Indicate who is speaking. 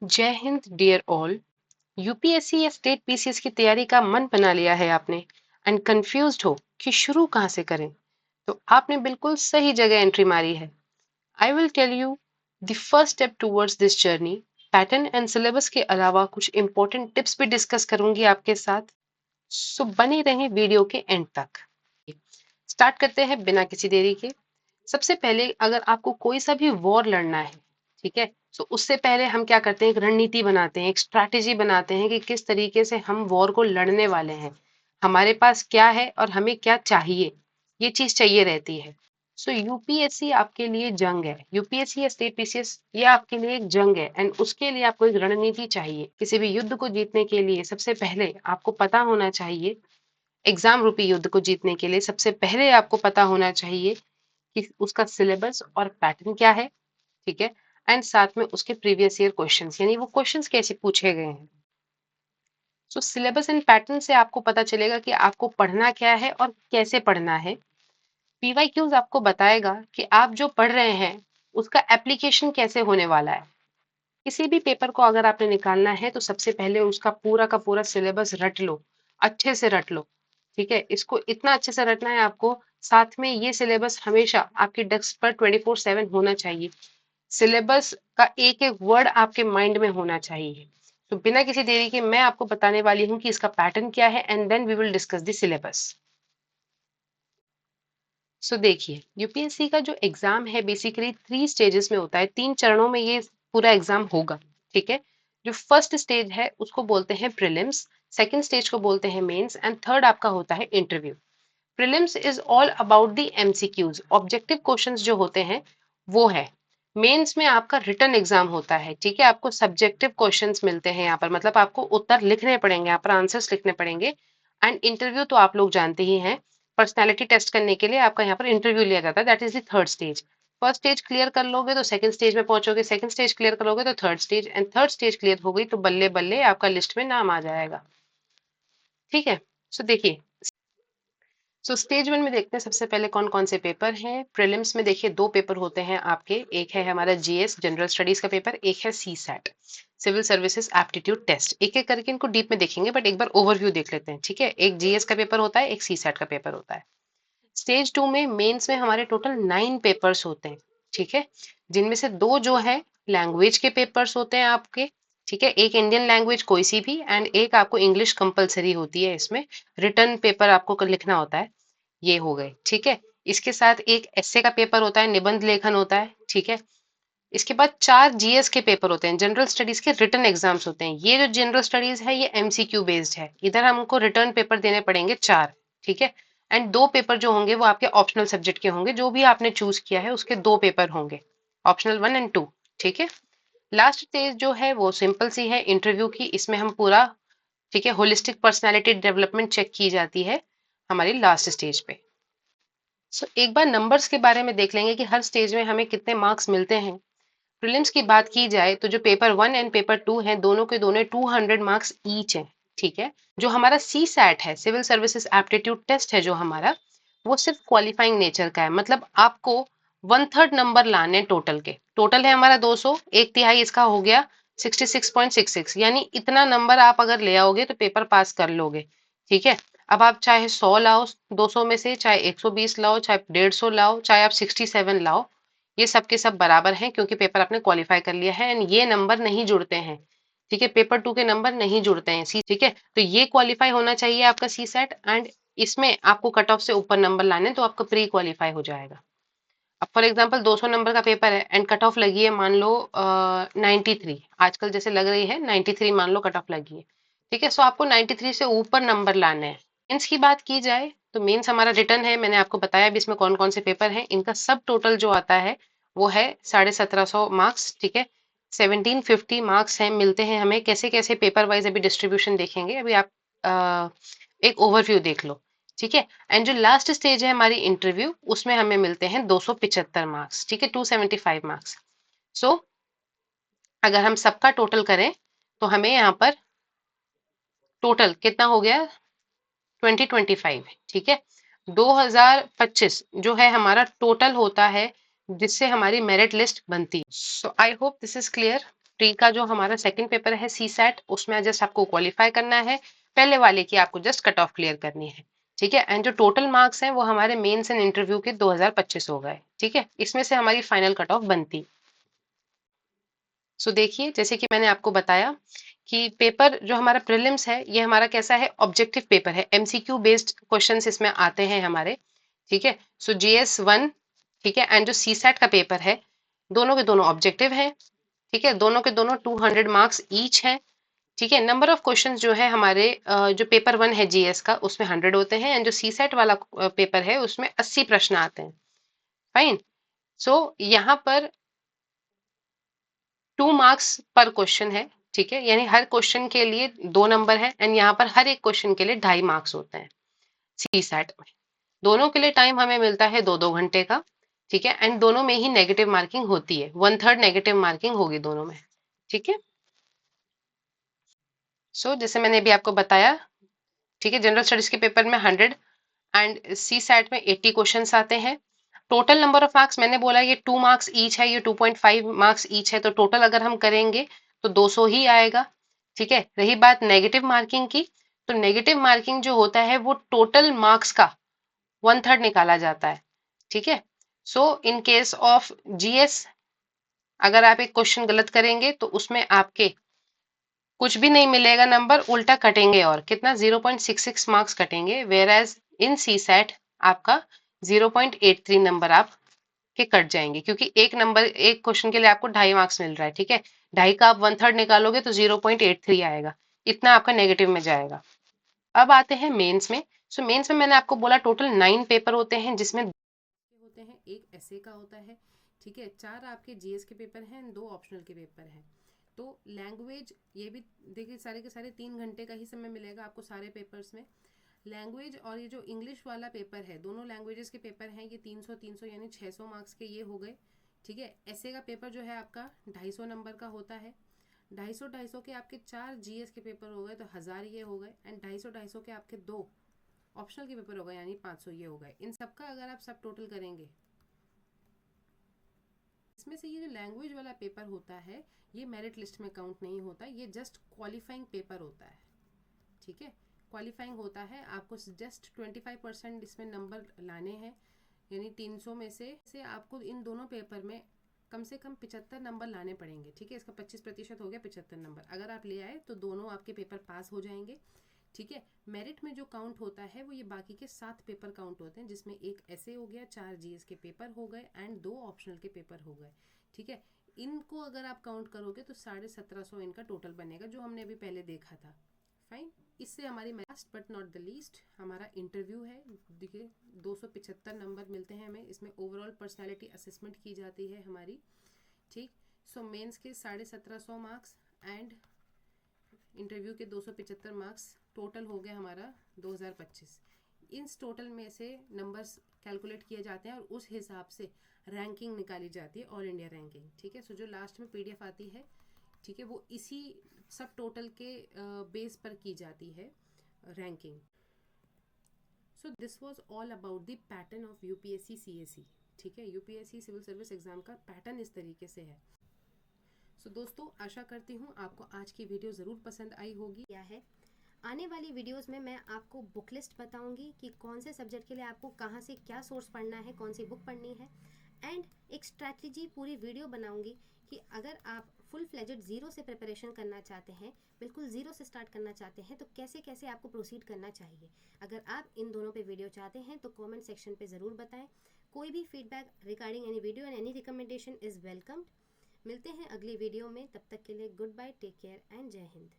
Speaker 1: जय Hind dear all. UPSC या state PCS की तैयारी का मन बना लिया है आपने एंड कंफ्यूज्ड हो कि शुरू कहाँ से करें, तो आपने बिल्कुल सही जगह एंट्री मारी है। I will tell you the first step towards this journey. Pattern and syllabus के अलावा कुछ इंपॉर्टेंट टिप्स भी डिस्कस करूंगी आपके साथ, सो बने रहें वीडियो के एंड तक। स्टार्ट करते हैं बिना किसी देरी के। सबसे पहले अगर आपको कोई सा भी वॉर लड़ना है, ठीक है, तो उससे पहले हम क्या करते हैं, एक रणनीति बनाते हैं, एक स्ट्रैटेजी बनाते हैं कि किस तरीके से हम वॉर को लड़ने वाले हैं, हमारे पास क्या है और हमें क्या चाहिए, ये चीज चाहिए रहती है। सो यूपीएससी आपके लिए जंग है, यूपीएससी या स्टेट पीसीएस ये आपके लिए एक जंग है एंड उसके लिए आपको एक रणनीति चाहिए। किसी भी युद्ध को जीतने के लिए सबसे पहले आपको पता होना चाहिए, एग्जाम रूपी युद्ध को जीतने के लिए सबसे पहले आपको पता होना चाहिए कि उसका सिलेबस और पैटर्न क्या है, ठीक है, एंड साथ में उसके प्रीवियस ईयर क्वेश्चंस, यानी वो क्वेश्चंस कैसे पूछे गए हैं। सो सिलेबस एंड पैटर्न से आपको पता चलेगा कि आपको पढ़ना क्या है और कैसे पढ़ना है। पीवाईक्यूज आपको बताएगा कि आप जो पढ़ रहे हैं उसका एप्लीकेशन कैसे होने वाला है। किसी भी पेपर को अगर आपने निकालना है तो सबसे पहले उसका पूरा का पूरा सिलेबस रट लो, अच्छे से रट लो, ठीक है, इसको इतना अच्छे से रटना है आपको। साथ में ये सिलेबस हमेशा आपके डेस्क पर 24/7 होना चाहिए। सिलेबस का एक एक वर्ड आपके माइंड में होना चाहिए। तो बिना किसी देरी के मैं आपको बताने वाली हूँ कि इसका पैटर्न क्या है and then we will discuss the syllabus. So देखिए, यूपीएससी का जो एग्जाम है बेसिकली 3 स्टेजेस में होता है, 3 चरणों में ये पूरा एग्जाम होगा, ठीक है। जो फर्स्ट स्टेज है उसको बोलते हैं प्रीलिम्स, सेकंड स्टेज को बोलते हैं मेंस एंड थर्ड आपका होता है interview. Prelims is all about the MCQs, objective questions जो होते हैं वो है। मेंस में आपका रिटन एग्जाम होता है, ठीक है, आपको सब्जेक्टिव क्वेश्चंस मिलते हैं यहाँ पर, मतलब आपको उत्तर लिखने पड़ेंगे, यहाँ पर आंसर्स लिखने पड़ेंगे। एंड इंटरव्यू तो आप लोग जानते ही हैं, पर्सनैलिटी टेस्ट करने के लिए आपका यहाँ पर इंटरव्यू लिया जाता है, that is the third stage. First stage clear कर लोगे तो सेकंड स्टेज में पहुंचोगे, सेकंड स्टेज क्लियर करोगे तो third stage, and third stage clear हो गई तो बल्ले बल्ले आपका लिस्ट में नाम आ जाएगा, ठीक है। सो देखिए, स्टेज वन में देखते हैं सबसे पहले कौन कौन से पेपर हैं। प्रीलिम्स में देखिए 2 पेपर होते हैं आपके, एक है हमारा जीएस जनरल स्टडीज का पेपर, एक है C SAT civil services aptitude test. एक एक करके इनको डीप में देखेंगे बट एक बार ओवरव्यू देख लेते हैं, ठीक है। एक जीएस का पेपर होता है, एक सी सैट का पेपर होता है। स्टेज 2 में मेंस में हमारे टोटल 9 पेपर्स होते हैं, ठीक है, जिनमें से 2 जो है लैंग्वेज के पेपर्स होते हैं आपके, ठीक है, एक इंडियन लैंग्वेज कोई सी भी एंड एक आपको इंग्लिश कंपलसरी होती है, इसमें रिटर्न पेपर आपको लिखना होता है। ये हो गए, ठीक है। इसके साथ एक एस्से का पेपर होता है, निबंध लेखन होता है, ठीक है। इसके बाद 4 जीएस के पेपर होते हैं, जनरल स्टडीज के रिटर्न एग्जाम्स होते हैं। ये जो जनरल स्टडीज है ये एमसीक्यू बेस्ड है, इधर हमको रिटर्न पेपर देने पड़ेंगे 4, ठीक है। एंड 2 पेपर जो होंगे वो आपके ऑप्शनल सब्जेक्ट के होंगे, जो भी आपने चूज किया है उसके 2 पेपर होंगे, ऑप्शनल 1 एंड 2, ठीक है। लास्ट स्टेज जो है वो सिंपल सी है, इंटरव्यू की। इसमें हम पूरा, ठीक है, होलिस्टिक पर्सनैलिटी डेवलपमेंट चेक की जाती है हमारी लास्ट स्टेज पे। एक बार नंबर्स के बारे में देख लेंगे कि हर स्टेज में हमें कितने मार्क्स मिलते हैं। प्रीलिम्स की बात की जाए तो जो पेपर 1 एंड पेपर 2 हैं दोनों के दोनों 200 मार्क्स ईच हैं, ठीक है। जो हमारा सी सैट है सिविल सर्विसेज एप्टीट्यूड टेस्ट है जो हमारा, वो सिर्फ क्वालिफाइंग नेचर का है, मतलब आपको 1/3 नंबर लाने टोटल के। टोटल है हमारा 200, एक तिहाई इसका हो गया 66.66, यानी इतना नंबर आप अगर ले आओगे तो पेपर पास कर लोगे, ठीक है। अब आप चाहे 100 लाओ 200 में से, चाहे 120 लाओ, चाहे 150 लाओ, चाहे आप 67 लाओ, ये सब के सब बराबर हैं क्योंकि पेपर आपने क्वालिफाई कर लिया है एंड ये नंबर नहीं जुड़ते हैं, ठीक है, पेपर 2 के नंबर नहीं जुड़ते हैं सी, ठीक है। तो ये क्वालिफाई होना चाहिए आपका सी सेट एंड इसमें आपको कट ऑफ से ऊपर नंबर लाने तो आपका प्री क्वालिफाई हो जाएगा। अब फॉर एग्जाम्पल 200 नंबर का पेपर है एंड कट ऑफ लगी है मान लो 93, आजकल जैसे लग रही है 93 मान लो कट ऑफ लगी है, ठीक है। सो आपको 93 से ऊपर नंबर लाने हैं। मेंस की बात की जाए तो मेंस हमारा रिटर्न है, मैंने आपको बताया भी इसमें कौन कौन से पेपर हैं, इनका सब टोटल जो आता है वो है 1750 मार्क्स, ठीक है। 1750 मार्क्स हैं, मिलते हैं हमें कैसे कैसे पेपर वाइज, अभी डिस्ट्रीब्यूशन देखेंगे, अभी आप एक ओवरव्यू देख लो, ठीक है। एंड जो लास्ट स्टेज है हमारी इंटरव्यू, उसमें हमें मिलते हैं 275 मार्क्स, ठीक है, 275 मार्क्स। सो अगर हम सबका टोटल करें तो हमें यहाँ पर टोटल कितना हो गया, 2025, ठीक है। 2025 जो है हमारा टोटल होता है जिससे हमारी मेरिट लिस्ट बनती है। So I hope this is clear. Pre का जो हमारा सेकंड पेपर है सी सैट, उसमें जस्ट आपको क्वालिफाई करना है, पहले वाले की आपको जस्ट कट ऑफ क्लियर करनी है, ठीक है। एंड जो टोटल मार्क्स हैं वो हमारे मेंस एंड इंटरव्यू के 2025 हो गए, ठीक है। इसमें से हमारी फाइनल कट ऑफ बनती। सो देखिए, जैसे कि मैंने आपको बताया कि पेपर जो हमारा प्रीलिम्स है ये हमारा कैसा है, ऑब्जेक्टिव पेपर है, एमसीक्यू बेस्ड क्वेश्चंस इसमें आते हैं हमारे, ठीक है। सो जीएस 1, ठीक है, एंड जो सी सैट का पेपर है दोनों के दोनों ऑब्जेक्टिव है, ठीक है, दोनों के दोनों 200 मार्क्स ईच है, ठीक है। नंबर ऑफ क्वेश्चंस जो है हमारे जो पेपर 1 है जीएस का उसमें 100 होते हैं, एंड जो सी सैट वाला पेपर है उसमें 80 प्रश्न आते हैं, फाइन। सो यहाँ पर 2 मार्क्स पर क्वेश्चन है, ठीक है, यानी हर क्वेश्चन के लिए 2 नंबर है, एंड यहाँ पर हर एक क्वेश्चन के लिए 2.5 मार्क्स होते हैं सी सैट में। दोनों के लिए टाइम हमें मिलता है 2-2 घंटे का, ठीक है, एंड दोनों में ही नेगेटिव मार्किंग होती है, 1/3 नेगेटिव मार्किंग होगी दोनों में, ठीक है। सो जैसे मैंने अभी आपको बताया, ठीक है, जनरल स्टडीज के पेपर में 100 एंड सी सैट में 80 क्वेश्चंस आते हैं। टोटल नंबर ऑफ मार्क्स मैंने बोला ये 2 मार्क्स ईच है, ये 2.5 मार्क्स ईच है, तो टोटल अगर हम करेंगे तो 200 ही आएगा, ठीक है। रही बात नेगेटिव मार्किंग की, तो नेगेटिव मार्किंग जो होता है वो टोटल मार्क्स का 1/3 निकाला जाता है, ठीक है। सो इन केस ऑफ जीएस अगर आप एक क्वेश्चन गलत करेंगे तो उसमें आपके कुछ भी नहीं मिलेगा नंबर, उल्टा कटेंगे और कितना 0.66 मार्क्स कटेंगे, whereas in CSAT आपका 0.83 नंबर आप के कट जाएंगे, क्योंकि एक नंबर एक क्वेश्चन के लिए आपको 2.5 मार्क्स मिल रहा है, ठीक है। 2.5 का आप 1/3 निकालोगे तो 0.83 आएगा, इतना आपका नेगेटिव में जाएगा। अब आते हैं मेंस में। सो मेंस में मैंने आपको बोला टोटल 9 पेपर होते हैं, जिसमें होते हैं, एक एसए का होता है, ठीक है, 4 आपके जीएस के पेपर हैं, 2 ऑप्शनल के पेपर हैं। तो लैंग्वेज ये भी देखिए सारे के सारे 3 घंटे का ही समय मिलेगा आपको सारे पेपर्स में। लैंग्वेज और ये जो इंग्लिश वाला पेपर है, दोनों लैंग्वेजेस के पेपर हैं, ये 300 यानी 600 मार्क्स के ये हो गए, ठीक है। एसए का पेपर जो है आपका 250 नंबर का होता है, 250 के आपके 4 जीएस के पेपर हो गए तो 1000 ये हो गए, एंड 250 के आपके 2 ऑप्शनल के पेपर हो गए यानी 500 ये हो गए। इन सबका अगर आप सब टोटल करेंगे, इसमें से ये जो लैंग्वेज वाला पेपर होता है ये मेरिट लिस्ट में काउंट नहीं होता, ये जस्ट क्वालिफाइंग पेपर होता है, ठीक है। क्वालिफाइंग होता है, आपको जस्ट 25% इसमें नंबर लाने हैं, यानी 300 में से आपको इन दोनों पेपर में कम से कम 75 नंबर लाने पड़ेंगे, ठीक है। इसका 25% हो गया 75 नंबर, अगर आप ले आए तो दोनों आपके पेपर पास हो जाएंगे, ठीक है। मेरिट में जो काउंट होता है वो ये बाकी के 7 पेपर काउंट होते हैं, जिसमें एक ऐसे हो गया, 4 जीएस के पेपर हो गए एंड 2 ऑप्शनल के पेपर हो गए, ठीक है। इनको अगर आप काउंट करोगे तो 1750 इनका टोटल बनेगा, जो हमने अभी पहले देखा था, फाइन। इससे हमारी last but not the least हमारा इंटरव्यू है, देखिए 275 नंबर मिलते हैं हमें, इसमें ओवरऑल पर्सनालिटी असेसमेंट की जाती है हमारी, ठीक। सो मेंस के 1750 मार्क्स एंड इंटरव्यू के 275 मार्क्स, टोटल हो गया हमारा 2025। इस टोटल में से नंबर्स कैलकुलेट किए जाते हैं और उस हिसाब से रैंकिंग निकाली जाती है, ऑल इंडिया रैंकिंग, ठीक है। सो जो लास्ट में पीडीएफ आती है, ठीक है, वो इसी सब टोटल के बेस पर की जाती है ranking. So this was all about the pattern of UPSC CSE, ठीक है। यूपीएससी सिविल सर्विस एग्जाम का पैटर्न इस तरीके से है। सो दोस्तों, आशा करती हूँ आपको आज की वीडियो ज़रूर पसंद आई होगी।
Speaker 2: क्या है आने वाली वीडियोस में मैं आपको बुक लिस्ट बताऊंगी कि कौन से सब्जेक्ट के लिए आपको कहाँ से क्या सोर्स पढ़ना है, कौन सी बुक पढ़नी है, एंड एक स्ट्रैटेजी पूरी वीडियो बनाऊंगी कि अगर आप फुल फ्लेजेड ज़ीरो से प्रिपरेशन करना चाहते हैं, बिल्कुल ज़ीरो से स्टार्ट करना चाहते हैं, तो कैसे कैसे आपको प्रोसीड करना चाहिए। अगर आप इन दोनों पे वीडियो चाहते हैं तो कमेंट सेक्शन पे ज़रूर बताएं। कोई भी feedback regarding any video and any recommendation is welcomed. मिलते हैं अगली वीडियो में, तब तक के लिए good bye, take care and जय हिंद।